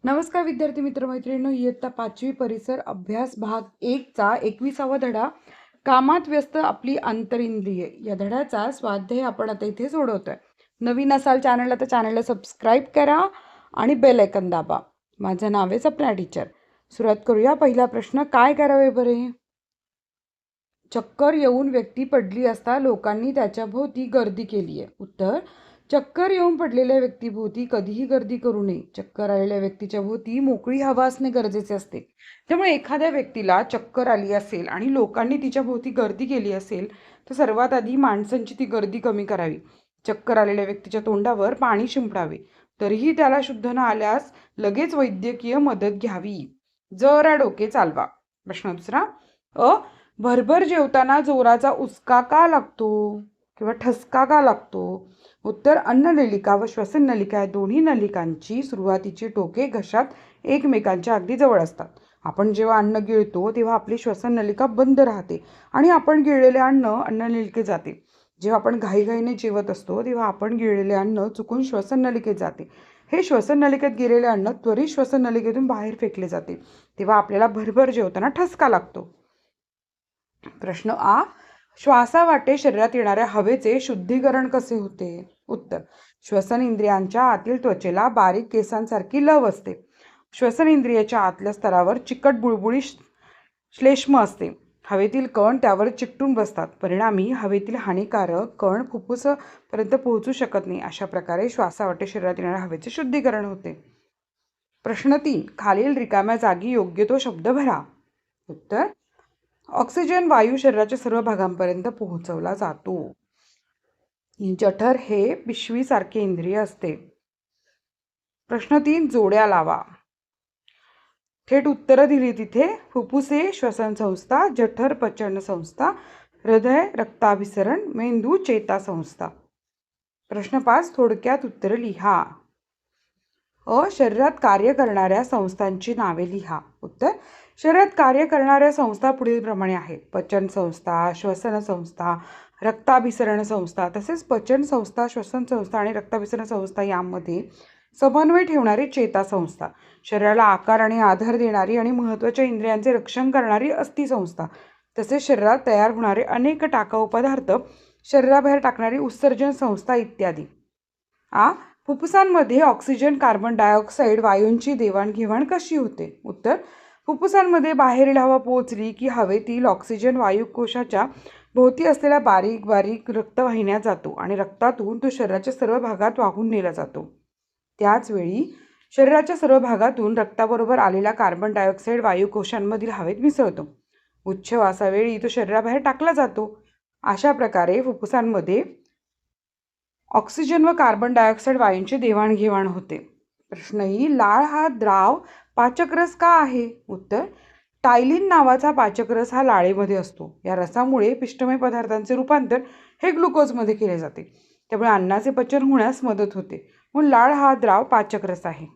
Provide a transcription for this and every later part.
नमस्कार विद्यार्थी मित्र मैत्रिणींनो, इयत्ता 5वी परिसर अभ्यास भाग 1 चा 21वा धडा कामात व्यस्त आपली आंतरिंद्रिये या धड्याचा स्वाध्याय आपण आता इथे सोडवतोय. नवीन असाल चॅनलला तर चॅनलला सबस्क्राईब करा आणि बेल आयकॉन दाबा. माझं नाव आहे सपना टीचर. सुरुवात करूया. पहिला प्रश्न, काय करावे बरे? चक्कर येऊन व्यक्ती पडली असता लोकांनी त्याच्या भोवती गर्दी केली आहे. उत्तर, चक्कर येऊन पडलेल्या व्यक्तीभोवती कधीही गर्दी करू नये. चक्कर आलेल्या व्यक्तीच्या भोवती मोकळी हवा असणे गरजेचे असते. त्यामुळे एखाद्या व्यक्तीला चक्कर आली असेल आणि लोकांनी तिच्या भोवती गर्दी केली असेल तर सर्वात आधी माणसांची ती गर्दी कमी करावी. चक्कर आलेल्या व्यक्तीच्या तोंडावर पाणी शिंपडावे. तरीही त्याला शुद्ध न आल्यास लगेच वैद्यकीय मदत घ्यावी. जरा डोके चालवा. प्रश्न दुसरा, भरभर जेवताना जोराचा उचका का लागतो किंवा ठसका का लागतो? उत्तर, अन्ननलिका व श्वसननलिका या दोन्ही नलिकांची सुरुवातीची टोके घशात एकमेकांच्या अगदी जवळ असतात. आपण जेव्हा अन्न गिळतो तेव्हा आपली श्वसननलिका बंद राहते आणि आपण गिळलेले अन्न अन्ननलिकेत जाते. जेव्हा आपण घाईघाईने जेवत असतो तेव्हा आपण गिळलेले अन्न चुकून श्वसननलिकेत जाते. हे श्वसननलिकेत गेलेले अन्न त्वरित श्वसननलिकेतून बाहेर फेकले जाते. तेव्हा आपल्याला भरभर जेवताना ठसका लागतो. प्रश्न आ, श्वासावाटे शरीरात येणाऱ्या हवेचे शुद्धीकरण कसे होते? उत्तर, श्वसन इंद्रियांच्या आतील त्वचेला बारीक केसांसारखी लव असते. श्वसन इंद्रियाच्या आतल्या स्तरावर चिकट बुळबुळी श्लेष्म असते. हवेतील कण त्यावर चिकटून बसतात. परिणामी हवेतील हानिकारक कण फुफ्फुसापर्यंत पोहोचू शकत नाही. अशा प्रकारे श्वासावाटे शरीरात येणाऱ्या हवेचे शुद्धीकरण होते. प्रश्न 3, खालील रिकाम्या जागी योग्य तो शब्द भरा. उत्तर, ऑक्सिजन वायू शरीराच्या सर्व भागांपर्यंत पोहोचवला जातो. जठर हे पिशवीसारखे इंद्रिय असते. प्रश्न 3, जोड्या लावा. थेट उत्तरं दिली तिथे. फुफ्फुसे श्वसन संस्था, जठर पचन संस्था, हृदय रक्ताभिसरण, मेंदू चेता संस्था. प्रश्न 5, थोडक्यात उत्तरं लिहा. शरीरात कार्य करणाऱ्या संस्थांची नावे लिहा. उत्तर, शरीरात कार्य करणाऱ्या संस्था पुढीलप्रमाणे आहेत. पचन संस्था, श्वसन संस्था, रक्ताभिसरण संस्था. तसेच पचन संस्था, श्वसन संस्था आणि रक्ताभिसरण संस्था यामध्ये समन्वय ठेवणारी चेता संस्था, शरीराला आकार आणि आधार देणारी आणि महत्त्वाच्या इंद्रियांचे रक्षण करणारी अस्थि संस्था, तसेच शरीरात तयार होणारे अनेक टाकाऊ पदार्थ शरीराबाहेर टाकणारी उत्सर्जन संस्था इत्यादी. फुफ्फुसांमध्ये ऑक्सिजन, कार्बन डायऑक्साईड वायूंची देवाणघेवाण कशी होते? उत्तर, फुफ्फुसांमध्ये बाहेरील हवा पोहोचली की हवेतील ऑक्सिजन वायू कोशाच्या भोवती असलेल्या बारीक बारीक रक्तवाहिन्या जातो आणि रक्तातून तो शरीराच्या सर्व भागात वाहून नेला जातो. त्याचवेळी शरीराच्या सर्व भागातून रक्ताबरोबर आलेला कार्बन डायऑक्साईड वायू कोशांमधील हवेत मिसळतो. उच्छवासावेळी तो शरीराबाहेर टाकला जातो. अशा प्रकारे फुफ्फुसांमध्ये ऑक्सिजन व कार्बन डायऑक्साईड वायूंची देवाणघेवाण होते. प्रश्न ई, लाळ हा द्राव पाचकरस का आहे? उत्तर, टायलिन नावाचा पाचकरस हा लाळेमध्ये असतो. या रसामुळे पिष्टमय पदार्थांचे रूपांतर हे ग्लुकोजमध्ये केले जाते. त्यामुळे अन्नाचे पचन होण्यास मदत होते. म्हणून लाळ हा द्राव पाचकरस आहे.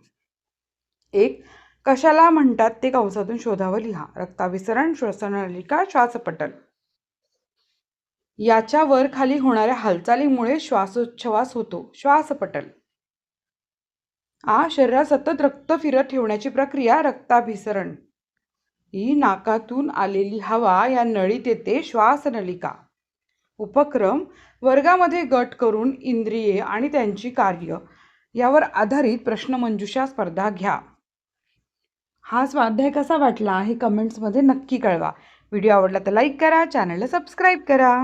1, कशाला म्हणतात ते कंसातून शोधावं लिहा. रक्ताभिसरण, श्वसननलिका, श्वासपटल. याच्या वर खाली होणाऱ्या हालचालीमुळे श्वासोच्छवास होतो. श्वासपटल. शरीरात सतत रक्त फिरत ठेवण्याची प्रक्रिया रक्ताभिसरण. ही नाकातून आलेली हवा या नळीत येते. श्वासनलिका. उपक्रम, वर्गामध्ये गट करून इंद्रिये आणि त्यांची कार्य यावर आधारित प्रश्नमंजुषा स्पर्धा घ्या. हा स्वाध्याय कसा वाटला हे कमेंट्समध्ये नक्की कळवा. व्हिडिओ आवडला तर लाईक करा, चॅनलला सबस्क्राईब करा.